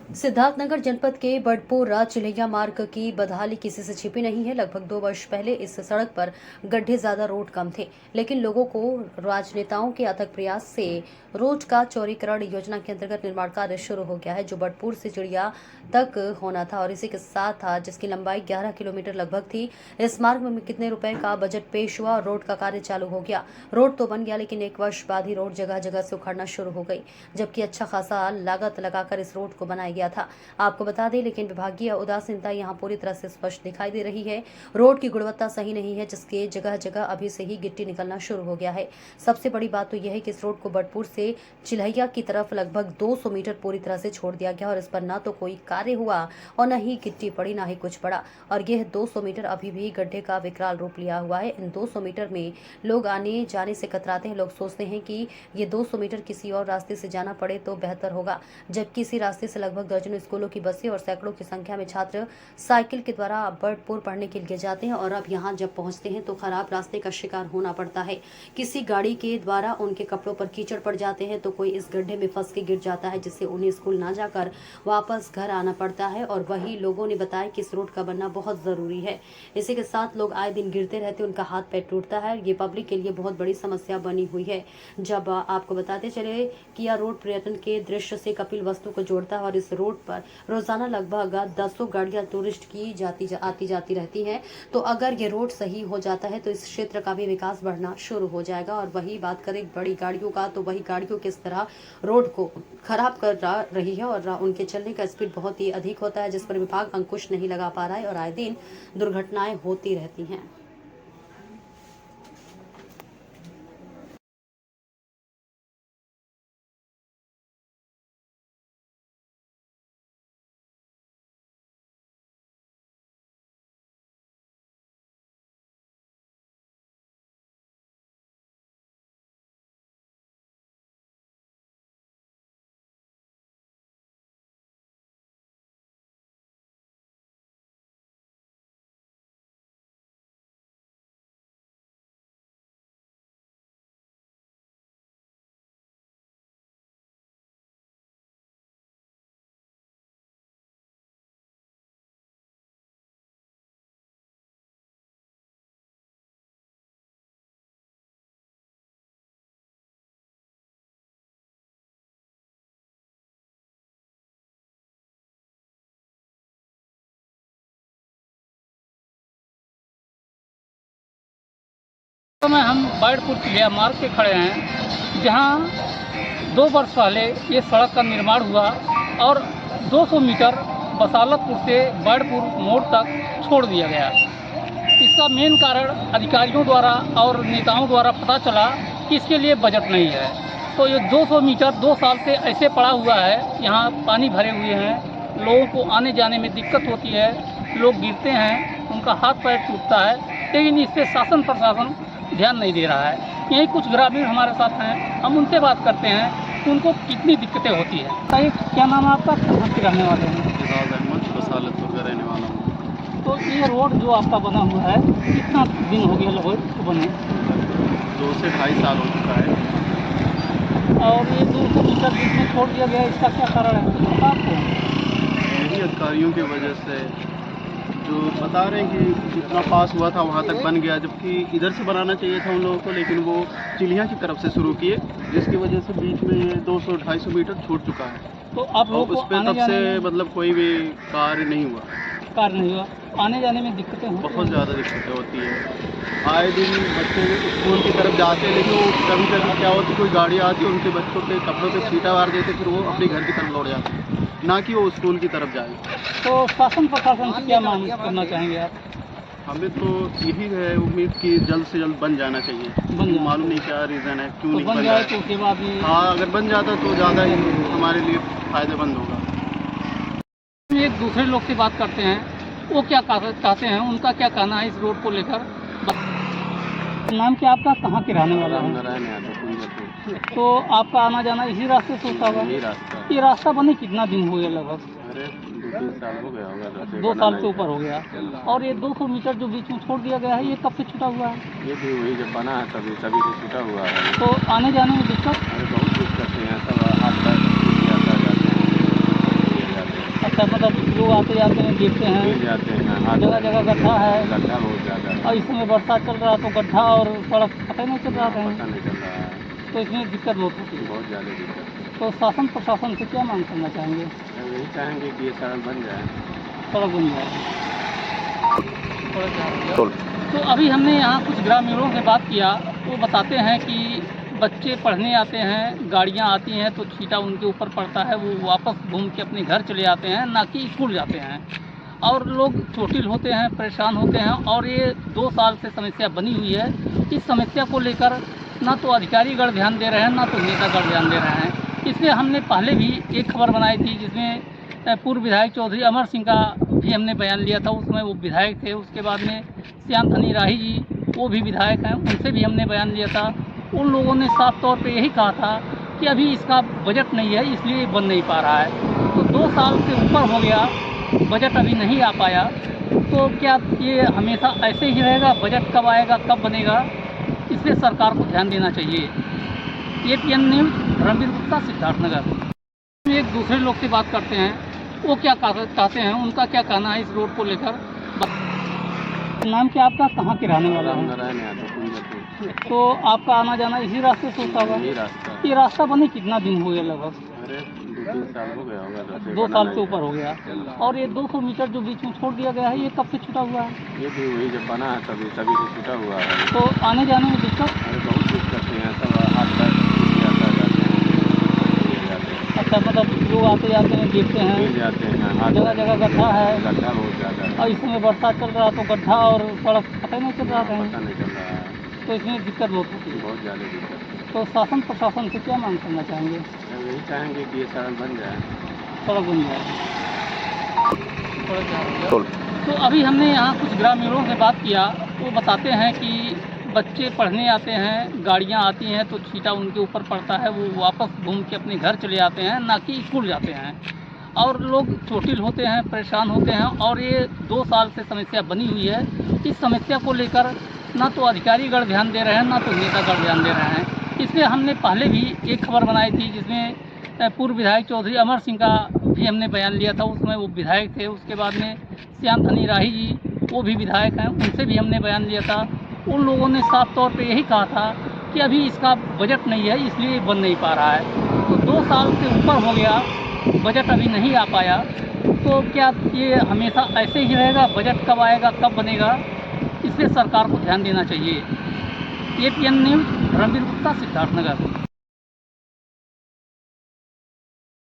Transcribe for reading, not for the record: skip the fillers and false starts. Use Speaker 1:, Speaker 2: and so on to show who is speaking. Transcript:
Speaker 1: सिद्धार्थनगर जनपद के बड़पोरा चिल्हिया मार्ग की बदहाली किसी से छिपी नहीं है। लगभग 2 वर्ष पहले इस सड़क पर गड्ढे ज्यादा, रोड कम थे, लेकिन लोगों को राजनेताओं के अथक प्रयास से रोड का चौड़ीकरण योजना के अंतर्गत निर्माण कार्य शुरू हो गया है, जो बड़पुर से चिड़िया तक होना था और इसी के साथ था, जिसकी लंबाई 11 किलोमीटर लगभग थी। इस मार्ग में कितने रुपए का बजट पेश हुआ और रोड का कार्य चालू हो गया। रोड तो बन गया, लेकिन 1 वर्ष बाद ही रोड जगह जगह से उखड़ना शुरू हो गई, जबकि अच्छा खासा लागत लगाकर इस रोड को बनाया गया था। आपको बता दें, लेकिन विभागीय उदासीनता यहां पूरी तरह से स्पष्ट दिखाई दे रही है। रोड की गुणवत्ता सही नहीं है, जिसके जगह जगह अभी से ही गिट्टी निकलना शुरू हो गया है। सबसे बड़ी बात तो यह है कि इस रोड को बड़पुर से चिल्हिया की तरफ लगभग 200 मीटर पूरी तरह से छोड़ दिया गया और इस पर न तो कोई कार्य हुआ और न ही गिट्टी पड़ी, न ही कुछ पड़ा। और यह 200 मीटर अभी भी गड्ढे का विकराल रूप लिया हुआ है। इन 200 मीटर में लोग आने जाने से कतराते हैं। लोग सोचते हैं कि ये 200 मीटर किसी और रास्ते से जाना पड़े तो बेहतर होगा, जबकि इसी रास्ते से लगभग दर्जनों स्कूलों की बसें और सैकड़ों की संख्या में छात्र साइकिल के द्वारा बड़पुर पढ़ने के लिए जाते हैं और अब यहाँ जब पहुँचते हैं तो खराब रास्ते का शिकार होना पड़ता है। किसी गाड़ी के द्वारा उनके कपड़ों पर कीचड़ पड़ जाते हैं तो कोई इस गड्ढे में फंस के गिर जाता है, जिससे उन्हें स्कूल ना जाकर वापस घर आना पड़ता है। और वही लोगों ने बताया कि इस रोड का बनना बहुत जरूरी है। इसी के साथ लोग आए दिन गिरते रहते, उनका हाथ पैर टूटता है। ये पब्लिक के लिए बहुत बड़ी समस्या बनी हुई है। जब आपको बताते चले कि यह रोड पर्यटन के दृश्य से कपिल वस्तु को जोड़ता है और इस रोड पर रोजाना लगभग 10 गाड़ियां टूरिस्ट की आती जाती रहती हैं, तो अगर ये रोड सही हो जाता है तो इस क्षेत्र का भी विकास बढ़ना शुरू हो जाएगा। और वही बात करें बड़ी गाड़ियों का, तो वही गाड़ियों किस तरह रोड को खराब कर रही है और उनके चलने का स्पीड बहुत ही अधिक होता है, जिस पर विभाग अंकुश नहीं लगा पा रहा है और आए दिन दुर्घटनाएं होती रहती हैं।
Speaker 2: में हम बैड़पुर चिल्हिया मार्ग पे खड़े हैं, जहां 2 वर्ष पहले ये सड़क का निर्माण हुआ और 200 मीटर बसालतपुर से बैड़पुर मोड़ तक छोड़ दिया गया। इसका मेन कारण अधिकारियों द्वारा और नेताओं द्वारा पता चला कि इसके लिए बजट नहीं है। तो ये 200 मीटर 2 साल से ऐसे पड़ा हुआ है। यहाँ पानी भरे हुए हैं, लोगों को आने जाने में दिक्कत होती है, लोग गिरते हैं, उनका हाथ पैर टूटता है, लेकिन इस पर शासन प्रशासन ध्यान नहीं दे रहा है। यही कुछ ग्रामीण हमारे साथ हैं, हम उनसे बात करते हैं कि उनको कितनी दिक्कतें होती है। भाई, क्या नाम है आपका, कहाँ के रहने वाले हैं?
Speaker 3: बसालतपुर का रहने वाला हूँ।
Speaker 2: तो ये रोड जो आपका बना हुआ है, कितना दिन हो गया लगभग इसको बने?
Speaker 3: 2 से 2.5 साल हो चुका है।
Speaker 2: और ये 200 मीटर बीच में छोड़ दिया गया, इसका क्या कारण है पता आपको?
Speaker 3: यही अधिकारियों की वजह से, जो बता रहे हैं कि जितना पास हुआ था वहाँ तक बन गया, जबकि इधर से बनाना चाहिए था उन लोगों को, लेकिन वो चिल्हिया की तरफ से शुरू किए, जिसकी वजह से बीच में ये 200-250 मीटर छूट चुका है।
Speaker 2: तो आप लोग
Speaker 3: उस पर तब से मतलब कोई भी कार्य नहीं हुआ।
Speaker 2: कार्य नहीं हुआ, आने जाने में दिक्कतें होती हैं?
Speaker 3: बहुत ज़्यादा दिक्कतें होती है। आए दिन बच्चे स्कूल की तरफ जाते हैं, लेकिन वो कभी कभी क्या होती है, कोई गाड़ी आती है, उनके बच्चों के कपड़ों पे छींटा मार देते, फिर वो अपने घर की तरफ लौट जाते हैं, ना कि वो स्कूल की तरफ जाए।
Speaker 2: तो शासन प्रशासन से क्या मांग करना चाहेंगे आप?
Speaker 3: हमें तो यही है उम्मीद कि जल्द से जल्द बन जाना चाहिए। मालूम नहीं क्या रीज़न है, क्यों
Speaker 2: तो
Speaker 3: नहीं
Speaker 2: बन
Speaker 3: बन
Speaker 2: जाए
Speaker 3: रहा
Speaker 2: तो
Speaker 3: है।
Speaker 2: उसके बाद ही
Speaker 3: हाँ, अगर बन जाता तो ज़्यादा ही हमारे लिए फ़ायदेमंद होगा।
Speaker 2: एक दूसरे लोग से बात करते हैं, वो क्या चाहते हैं, उनका क्या कहना है इस रोड को लेकर। नाम क्या आपका, कहाँ के रहने वाला है? तो आपका आना जाना इसी रास्ते से होता होगा? ये रास्ता बने कितना दिन हो गया लगभग?
Speaker 3: अरे 2-3 साल हो गया होगा।
Speaker 2: 2 साल से ऊपर हो गया। और ये 200 मीटर जो बीच में छोड़ दिया गया है, ये कब से छूटा हुआ है?
Speaker 3: ये भी वही जब बना है तभी से छूटा हुआ है।
Speaker 2: तो आने जाने में दिक्कत?
Speaker 3: अरे बहुत दिक्कत है, सब हाथ पैर टूट जाता जाते हैं।
Speaker 2: आते जाते हैं देखते
Speaker 3: गिर
Speaker 2: हैं,
Speaker 3: जाते हैं,
Speaker 2: जगह जगह गड्ढा है
Speaker 3: गड्ढा बहुत ज़्यादा है।
Speaker 2: और इस समय बरसात चल रहा है तो गड्ढा और सड़क पता ही नहीं चल रहा
Speaker 3: पता
Speaker 2: कहीं,
Speaker 3: नहीं चल रहा है,
Speaker 2: तो इसमें दिक्कत बहुत होती है।
Speaker 3: बहुत ज़्यादा दिक्कत।
Speaker 2: तो शासन प्रशासन से क्या मांग करना चाहेंगे?
Speaker 3: हम यही चाहेंगे कि ये सड़क बन जाए।
Speaker 2: सड़क बन जाए। तो अभी हमने यहाँ कुछ ग्रामीणों से बात किया, वो बताते हैं कि बच्चे पढ़ने आते हैं, गाड़ियाँ आती हैं तो छींटा उनके ऊपर पड़ता है, वो वापस घूम के अपने घर चले आते हैं, ना कि स्कूल जाते हैं। और लोग चोटिल होते हैं, परेशान होते हैं और ये 2 साल से समस्या बनी हुई है। इस समस्या को लेकर ना तो अधिकारीगण ध्यान दे रहे हैं, ना तो नेतागण ध्यान दे रहे हैं। इसलिए हमने पहले भी एक खबर बनाई थी जिसमें पूर्व विधायक चौधरी अमर सिंह का भी हमने बयान लिया था। उसमें वो विधायक थे, उसके बाद में श्याम धनी राही जी, वो भी विधायक हैं, उनसे भी हमने बयान लिया था। उन लोगों ने साफ तौर पे यही कहा था कि अभी इसका बजट नहीं है, इसलिए बन नहीं पा रहा है। तो 2 साल से ऊपर हो गया, बजट अभी नहीं आ पाया, तो क्या ये हमेशा ऐसे ही रहेगा? बजट कब आएगा, कब बनेगा? इसलिए सरकार को ध्यान देना चाहिए। APN news, Ranbir Gupta, Siddharthnagar. एक दूसरे लोग से बात करते हैं, वो क्या कहते हैं, उनका क्या कहना है इस रोड को लेकर। नाम क्या आपका, कहाँ के रहने वाला है?
Speaker 3: नारायण यादव कुंजपुर।
Speaker 2: तो आपका आना जाना इसी रास्ते से होता होगा?
Speaker 3: यही रास्ता।
Speaker 2: ये रास्ता बने कितना दिन हो गया? लगभग
Speaker 3: अरे 2-3 साल हो गया होगा।
Speaker 2: 2 साल से ऊपर हो गया। और ये 200 मीटर जो बीच में छोड़ दिया गया है, ये कब से छूटा हुआ है?
Speaker 3: ये भी वही जब बना है तभी से छूटा हुआ है।
Speaker 2: तो आने जाने में दिक्कत?
Speaker 3: अरे बहुत दिक्कत है, सब हाथ पैर टूट जाता जाते हैं, गिर जाते हैं।
Speaker 2: अच्छा, मतलब लोग आते जाते हैं देखते
Speaker 3: गिर
Speaker 2: हैं,
Speaker 3: जाते हैं, हाथ
Speaker 2: जगह जगह गड्ढा है
Speaker 3: गड्ढा बहुत ज़्यादा है।
Speaker 2: और इस समय बरसात चल रहा है तो गड्ढा और सड़क पता ही नहीं चल रहा कहीं,
Speaker 3: पता नहीं चल रहा है,
Speaker 2: तो इसमें दिक्कत बहुत होती है।
Speaker 3: बहुत ज़्यादा दिक्कत।
Speaker 2: तो शासन प्रशासन से क्या मांग करना चाहेंगे?
Speaker 3: हम यही चाहेंगे कि ये सड़क बन जाए।
Speaker 2: सड़क बन जाए। तो अभी हमने यहाँ कुछ ग्रामीणों से बात किया, वो बताते हैं कि बच्चे पढ़ने आते हैं, गाड़ियाँ आती हैं तो छींटा उनके ऊपर पड़ता है, वो वापस घूम के अपने घर चले आते हैं, ना कि स्कूल जाते हैं। और लोग चोटिल होते हैं, परेशान होते हैं और ये 2 साल से समस्या बनी हुई है। इस समस्या को लेकर ना तो अधिकारीगण ध्यान दे रहे हैं, ना तो नेतागण ध्यान दे रहे हैं। इसलिए हमने पहले भी एक खबर बनाई थी जिसमें पूर्व विधायक चौधरी अमर सिंह का भी हमने बयान लिया था। उसमें वो विधायक थे, उसके बाद में श्याम धनी राही जी, वो भी विधायक हैं, उनसे भी हमने बयान लिया था। उन लोगों ने साफ तौर पे यही कहा था कि अभी इसका बजट नहीं है, इसलिए बन नहीं पा रहा है। तो 2 साल से ऊपर हो गया, बजट अभी नहीं आ पाया, तो क्या ये हमेशा ऐसे ही रहेगा? बजट कब आएगा, कब बनेगा? इसलिए सरकार को ध्यान देना चाहिए। APN news, Ranbir Gupta, Siddharthnagar.